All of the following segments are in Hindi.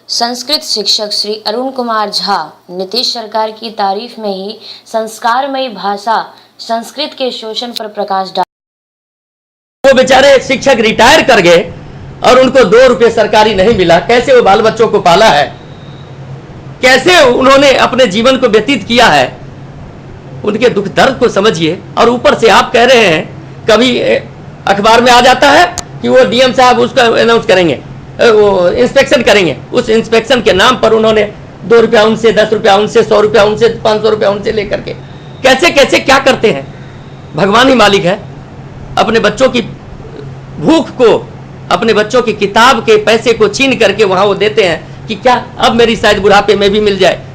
संस्कृत शिक्षक श्री अरुण कुमार झा नीतीश सरकार की तारीफ में ही संस्कारमयी भाषा संस्कृत के शोषण पर प्रकाश डाला। वो बेचारे शिक्षक रिटायर कर गए और उनको 2 रुपए सरकारी नहीं मिला। कैसे वो बाल बच्चों को पाला है, कैसे उन्होंने अपने जीवन को व्यतीत किया है, उनके दुख दर्द को समझिए। और ऊपर से आप कह रहे हैं, कभी अखबार में आ जाता है कि वो डीएम साहब उसका अनाउंस करेंगे, वो इंस्पेक्शन करेंगे। उस इंस्पेक्शन के नाम पर उन्होंने 2 रुपया उनसे, 10 रुपया उनसे, 100 रुपया उनसे, 500 रुपया उनसे लेकर के कैसे कैसे क्या करते हैं। भगवान ही मालिक है। अपने बच्चों की भूख को, अपने बच्चों की किताब के पैसे को छीन करके वहां वो देते हैं कि क्या अब मेरी शायद बुढ़ापे में भी मिल जाए,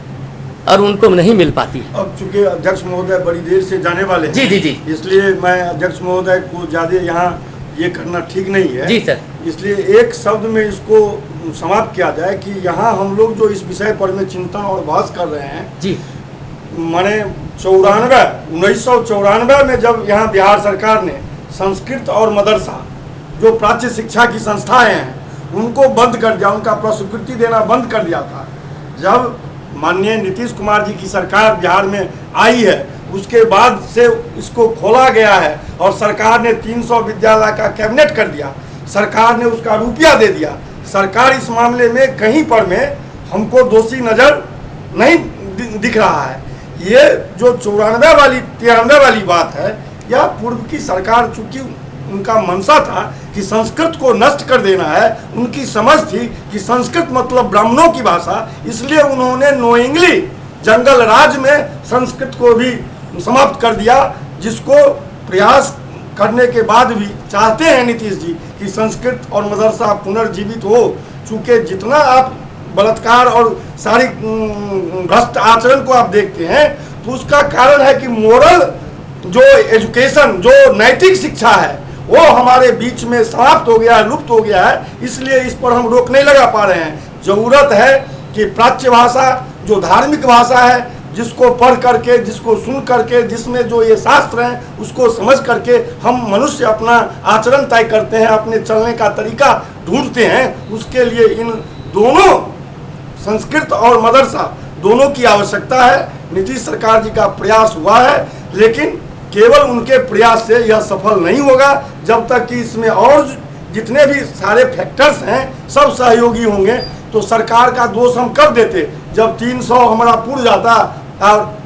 और उनको नहीं मिल पाती। अब चूंकि अध्यक्ष महोदय बड़ी देर से जाने वाले हैं, जी, इसलिए मैं अध्यक्ष महोदय को ज्यादा यहाँ ये करना ठीक नहीं है। जी सर। इसलिए एक शब्द में इसको समाप्त किया जाए कि यहाँ हम लोग जो इस विषय पर में चिंतन और बहस कर रहे हैं, जी माने 1994 में जब यहाँ बिहार सरकार ने संस्कृत और मदरसा जो प्राच्य शिक्षा की संस्थाएं हैं उनको बंद कर दिया, उनका प्रस्वीकृति देना बंद कर दिया था। जब माननीय नीतीश कुमार जी की सरकार बिहार में आई है, उसके बाद से इसको खोला गया है और सरकार ने 300 विद्यालय का कैबिनेट कर दिया, सरकार ने उसका रुपया दे दिया। सरकार इस मामले में कहीं पर में हमको दोषी नजर नहीं दिख रहा है। ये जो 93 वाली बात है, यह पूर्व की सरकार, चूंकि उनका मनसा था कि संस्कृत को नष्ट कर देना है, उनकी समझ थी कि संस्कृत मतलब ब्राह्मणों की भाषा, इसलिए उन्होंने नोइंगली जंगल राज में संस्कृत को भी समाप्त कर दिया, जिसको प्रयास करने के बाद भी चाहते हैं नीतीश जी कि संस्कृत और मदरसा पुनर्जीवित हो। चूंकि जितना आप बलात्कार और सारी भ्रष्ट आचरण को आप देखते हैं, तो उसका कारण है कि मोरल जो एजुकेशन, जो नैतिक शिक्षा है, वो हमारे बीच में समाप्त हो गया है, लुप्त हो गया है। इसलिए इस पर हम रोक नहीं लगा पा रहे हैं। जरूरत है कि प्राच्य भाषा जो धार्मिक भाषा है, जिसको पढ़ करके, जिसको सुन करके, जिसमें जो ये शास्त्र हैं उसको समझ करके हम मनुष्य अपना आचरण तय करते हैं, अपने चलने का तरीका ढूंढते हैं। उसके लिए इन दोनों, संस्कृत और मदरसा दोनों की आवश्यकता है। नीतीश सरकार जी का प्रयास हुआ है, लेकिन केवल उनके प्रयास से यह सफल नहीं होगा जब तक कि इसमें और जितने भी सारे फैक्टर्स हैं सब सहयोगी होंगे। तो सरकार का दोष हम कर देते जब 300 हमारा पूर्ण जाता और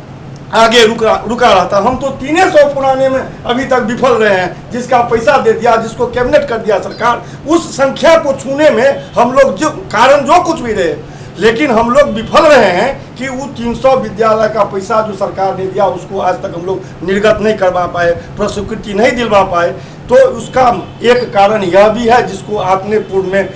आगे रुका रहता। हम तो 300 पुराने में अभी तक विफल रहे हैं, जिसका पैसा दे दिया, जिसको कैबिनेट कर दिया सरकार, उस संख्या को छूने में हम लोग जो कारण जो कुछ भी रहे, लेकिन हम लोग विफल रहे हैं कि वो 300 विद्यालय का पैसा जो सरकार ने दिया उसको आज तक हम लोग निर्गत नहीं करवा पाए, प्रस्वीकृति नहीं दिलवा पाए। तो उसका एक कारण यह भी है जिसको आपने पूर्व में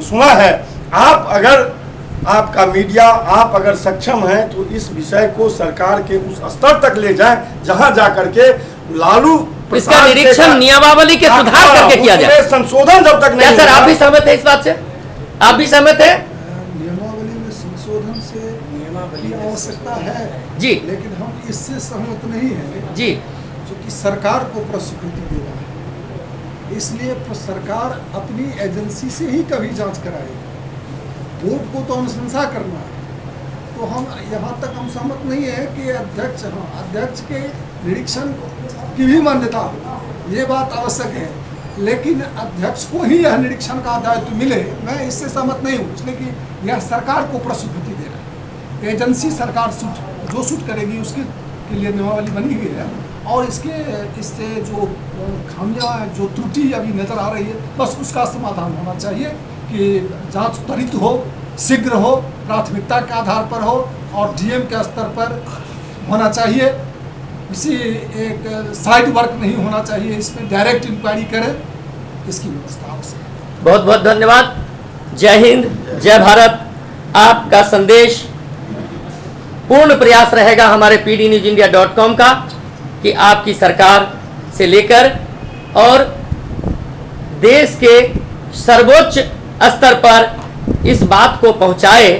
सुना है। आप अगर, आपका मीडिया, आप अगर सक्षम हैं तो इस विषय को सरकार के उस स्तर तक ले जाएं जहां जाकर के लालू इसका निरीक्षण नियमावली के सुधार करके किया जाए, संशोधन जब तक नहीं। सर आप भी सहमत है इस बात से? आप भी सहमत है? नियमावली में संशोधन से नियमावली आवश्यकता है जी, लेकिन हम इससे सहमत नहीं है जी, जो कि सरकार को प्रस्वीकृति देना है। इसलिए सरकार अपनी एजेंसी से ही कभी जांच कराएगी, बोर्ड को तो अनुशंसा करना है। तो हम यहाँ तक हम सहमत नहीं है कि अध्यक्ष के निरीक्षण की भी मान्यता हो, ये बात आवश्यक है, लेकिन अध्यक्ष को ही यह निरीक्षण का दायित्व मिले, मैं इससे सहमत नहीं हूँ। इसलिए कि यह सरकार को प्रस्वीकृति देना है, एजेंसी सरकार जो सूट करेगी उसके लिए नियमावली बनी हुई है। और इससे जो खामियां, जो त्रुटि अभी नजर आ रही है, बस उसका समाधान होना चाहिए कि जांच त्वरित हो, शीघ्र हो, प्राथमिकता के आधार पर हो और डीएम के स्तर पर होना चाहिए। इसी एक साइड वर्क नहीं होना चाहिए, इसमें डायरेक्ट इंक्वायरी करें, इसकी व्यवस्था आवश्यक है। बहुत बहुत धन्यवाद। जय हिंद, जय भारत। आपका संदेश पूर्ण प्रयास रहेगा हमारे pdnewsindia.com का कि आपकी सरकार से लेकर और देश के सर्वोच्च स्तर पर इस बात को पहुंचाए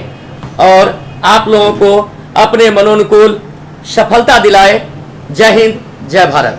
और आप लोगों को अपने मनोनुकूल सफलता दिलाए। जय हिंद, जय भारत।